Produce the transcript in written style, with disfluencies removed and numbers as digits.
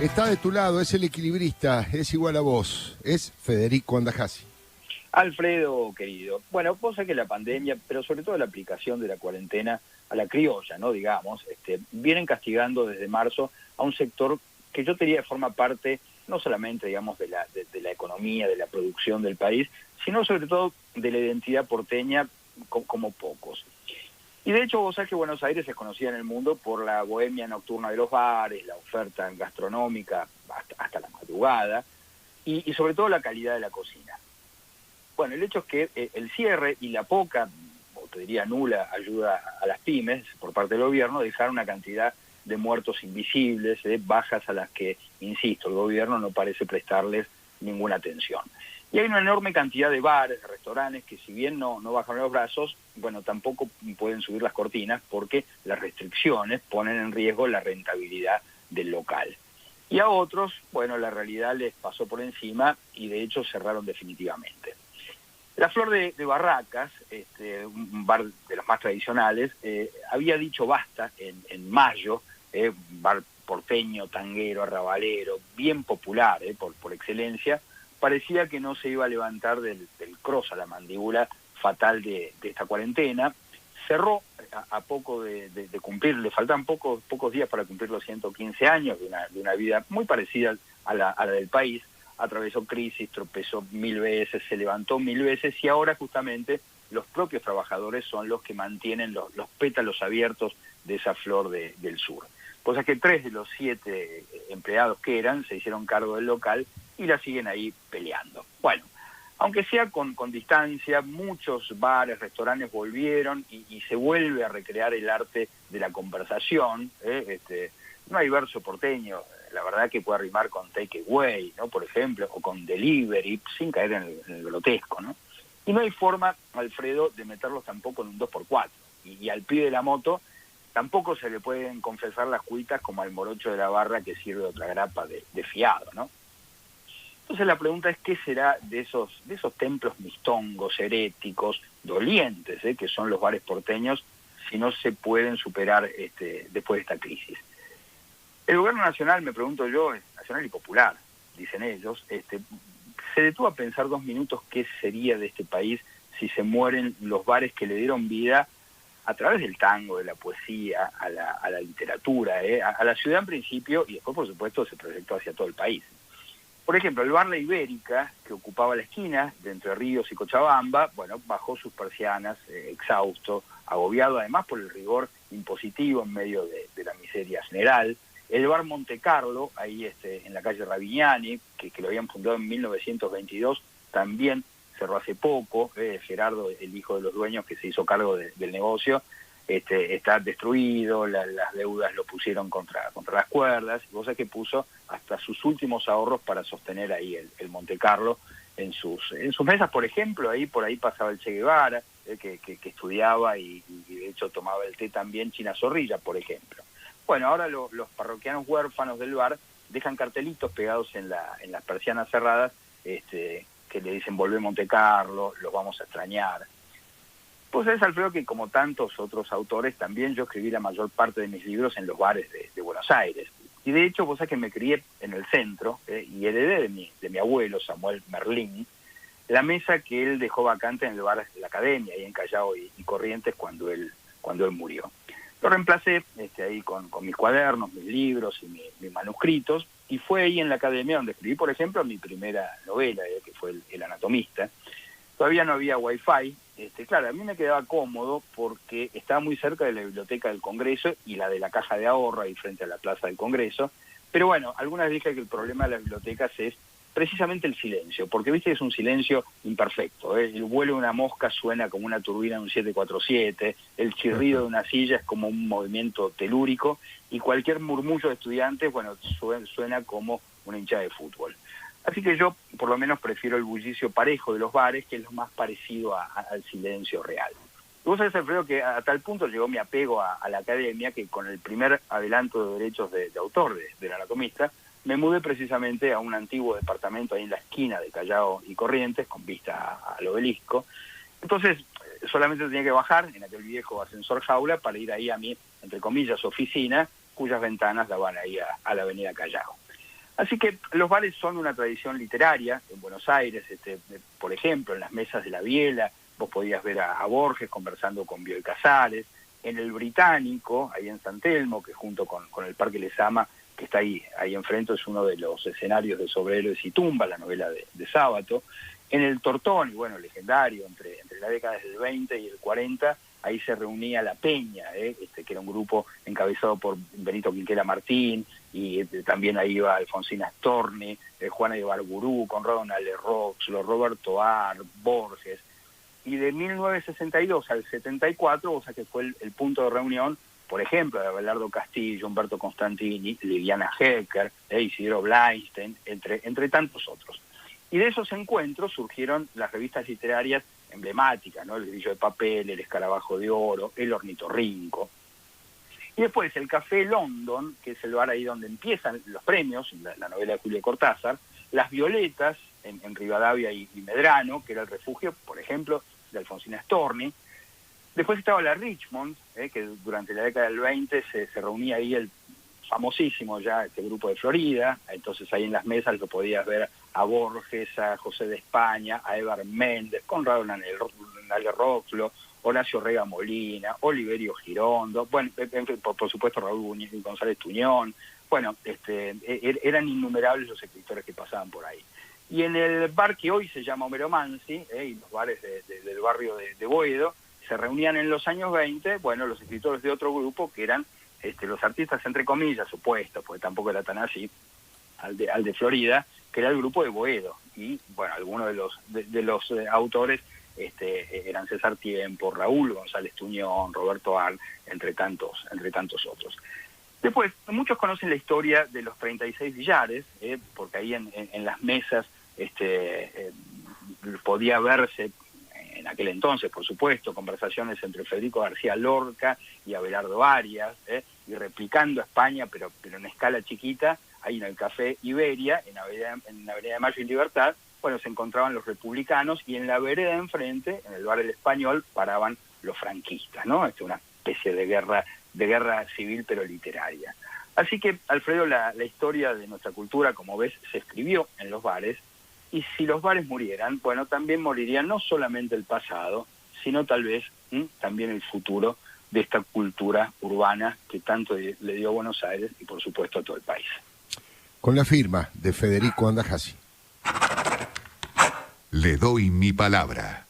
Está de tu lado, es el equilibrista, es igual a vos, es Federico Andajasi. Alfredo, querido. Bueno, vos sabés que la pandemia, pero sobre todo la aplicación de la cuarentena a la criolla, ¿no? Digamos, vienen castigando desde marzo a un sector que yo diría forma parte no solamente, digamos, de la economía, de la producción del país, sino sobre todo de la identidad porteña como pocos. Y de hecho, vos sabés que Buenos Aires es conocida en el mundo por la bohemia nocturna de los bares, la oferta gastronómica hasta la madrugada, y sobre todo la calidad de la cocina. Bueno, el hecho es que el cierre y la poca, o te diría nula, ayuda a las pymes por parte del gobierno dejaron una cantidad de muertos invisibles, bajas a las que, insisto, el gobierno no parece prestarles ninguna atención. Y hay una enorme cantidad de bares, de restaurantes, que si bien no bajan los brazos, bueno, tampoco pueden subir las cortinas porque las restricciones ponen en riesgo la rentabilidad del local. Y a otros, bueno, la realidad les pasó por encima y de hecho cerraron definitivamente. La Flor de Barracas, un bar de los más tradicionales, había dicho basta en mayo, un bar porteño, tanguero, arrabalero, bien popular por excelencia. Parecía que no se iba a levantar del cross a la mandíbula fatal de esta cuarentena. Cerró a poco de cumplir, le faltan pocos días para cumplir los 115 años de una vida muy parecida a la del país. Atravesó crisis, tropezó 1000 veces, se levantó 1000 veces y ahora justamente los propios trabajadores son los que mantienen los pétalos abiertos de esa flor del sur. Cosa que 3 de los 7 empleados que eran se hicieron cargo del local y la siguen ahí peleando. Bueno, aunque sea con distancia, muchos bares, restaurantes volvieron y se vuelve a recrear el arte de la conversación. No hay verso porteño, la verdad que puede rimar con takeaway, ¿no? Por ejemplo, o con delivery, sin caer en el grotesco, ¿no? Y no hay forma, Alfredo, de meterlos tampoco en un 2x4. Y al pibe de la moto tampoco se le pueden confesar las cuitas como al morocho de la barra que sirve otra grapa de fiado, ¿no? Entonces la pregunta es qué será de esos templos mistongos, heréticos, dolientes, que son los bares porteños, si no se pueden superar después de esta crisis. El gobierno nacional, me pregunto yo, es nacional y popular, dicen ellos, se detuvo a pensar 2 minutos qué sería de este país si se mueren los bares que le dieron vida a través del tango, de la poesía, a la literatura, a la ciudad en principio, y después, por supuesto, se proyectó hacia todo el país. Por ejemplo, el bar La Ibérica, que ocupaba la esquina de Entre Ríos y Cochabamba, bueno, bajó sus persianas, exhausto, agobiado además por el rigor impositivo en medio de la miseria general. El bar Monte Carlo, ahí en la calle Ravignani, que lo habían fundado en 1922, también cerró hace poco. Gerardo, el hijo de los dueños que se hizo cargo del negocio, está destruido, las deudas lo pusieron contra las cuerdas, y vos sabés que puso hasta sus últimos ahorros para sostener ahí el Monte Carlo en sus mesas, por ejemplo, por ahí pasaba el Che Guevara, que estudiaba y de hecho tomaba el té también, China Zorrilla, por ejemplo. Bueno, ahora los parroquianos huérfanos del bar dejan cartelitos pegados en las persianas cerradas que le dicen volvé Monte Carlo, los vamos a extrañar. Pues es, Alfredo, que como tantos otros autores, también yo escribí la mayor parte de mis libros en los bares de Buenos Aires. Y de hecho, vos sabés que me crié en el centro y heredé de mi abuelo, Samuel Merlín, la mesa que él dejó vacante en el bar de la Academia, ahí en Callao y Corrientes, cuando él murió. Lo reemplacé ahí con mis cuadernos, mis libros y mis manuscritos, y fue ahí en la Academia donde escribí, por ejemplo, mi primera novela, que fue El Anatomista. Todavía no había Wi-Fi. Claro, a mí me quedaba cómodo porque estaba muy cerca de la Biblioteca del Congreso y la de la Caja de Ahorro, ahí frente a la Plaza del Congreso. Pero bueno, algunas dije que el problema de las bibliotecas es precisamente el silencio, porque viste es un silencio imperfecto. El vuelo de una mosca suena como una turbina de un 747, el chirrido de una silla es como un movimiento telúrico, y cualquier murmullo de estudiantes, bueno, suena como una hinchada de fútbol. Así que yo, por lo menos, prefiero el bullicio parejo de los bares, que es lo más parecido al silencio real. Y vos sabés, Alfredo, que a tal punto llegó mi apego a la Academia, que con el primer adelanto de derechos de autor del Anatomista, me mudé precisamente a un antiguo departamento ahí en la esquina de Callao y Corrientes, con vista al Obelisco. Entonces, solamente tenía que bajar en aquel viejo ascensor jaula para ir ahí a mi, entre comillas, oficina, cuyas ventanas daban ahí a la avenida Callao. Así que los bares son una tradición literaria en Buenos Aires. Por ejemplo, en las mesas de la Biela vos podías ver a Borges conversando con Bioy Casares. En el Británico, ahí en San Telmo, que junto con el Parque Lezama, que está ahí enfrente, es uno de los escenarios de Sobre Héroes y Tumba, la novela de Sábato. En el Tortoni, bueno, legendario, entre las décadas del 20 y el 40, ahí se reunía La Peña, que era un grupo encabezado por Benito Quinquela Martín, y también ahí iba Alfonsina Storni, Juana de Barburú, Conrado Roxlo, Roberto Ar, Borges. Y de 1962 al 74, o sea que fue el punto de reunión, por ejemplo, de Abelardo Castillo, Humberto Constantini, Liliana Hecker, Isidro Blainstein, entre tantos otros. Y de esos encuentros surgieron las revistas literarias emblemáticas, ¿no? El Grillo de Papel, El Escarabajo de Oro, El Ornitorrinco. Y después el Café London, que es el bar ahí donde empiezan los premios, la novela de Julio Cortázar, Las Violetas, en Rivadavia y Medrano, que era el refugio, por ejemplo, de Alfonsina Storni. Después estaba la Richmond, que durante la década del 20 se reunía ahí el famosísimo ya grupo de Florida. Entonces ahí en las mesas lo podías ver a Borges, a José de España, a Evar Méndez, Conrado Roxlo, Horacio Rega Molina, Oliverio Girondo, bueno, por supuesto Raúl González Tuñón. Bueno, eran innumerables los escritores que pasaban por ahí. Y en el bar que hoy se llama Homero Mansi, y los bares del barrio de Boedo, se reunían en los años 20, bueno, los escritores de otro grupo que eran los artistas, entre comillas, supuestos, porque tampoco era tan así, al de Florida, que era el grupo de Boedo. Y, bueno, algunos de los autores eran César Tiempo, Raúl González Tuñón, Roberto Ar, entre tantos otros. Después, muchos conocen la historia de los 36 billares, porque ahí en las mesas podía verse, en aquel entonces, por supuesto, conversaciones entre Federico García Lorca y Abelardo Arias, y replicando a España, pero en escala chiquita, ahí en el Café Iberia, en Avenida de Mayo y Libertad, bueno, se encontraban los republicanos, y en la vereda de enfrente, en el bar El Español, paraban los franquistas, ¿no? Una especie de guerra civil, pero literaria. Así que, Alfredo, la historia de nuestra cultura, como ves, se escribió en los bares, y si los bares murieran, bueno, también moriría no solamente el pasado, sino tal vez también el futuro de esta cultura urbana que tanto le dio a Buenos Aires y, por supuesto, a todo el país. Con la firma de Federico Andajasi. Le doy mi palabra.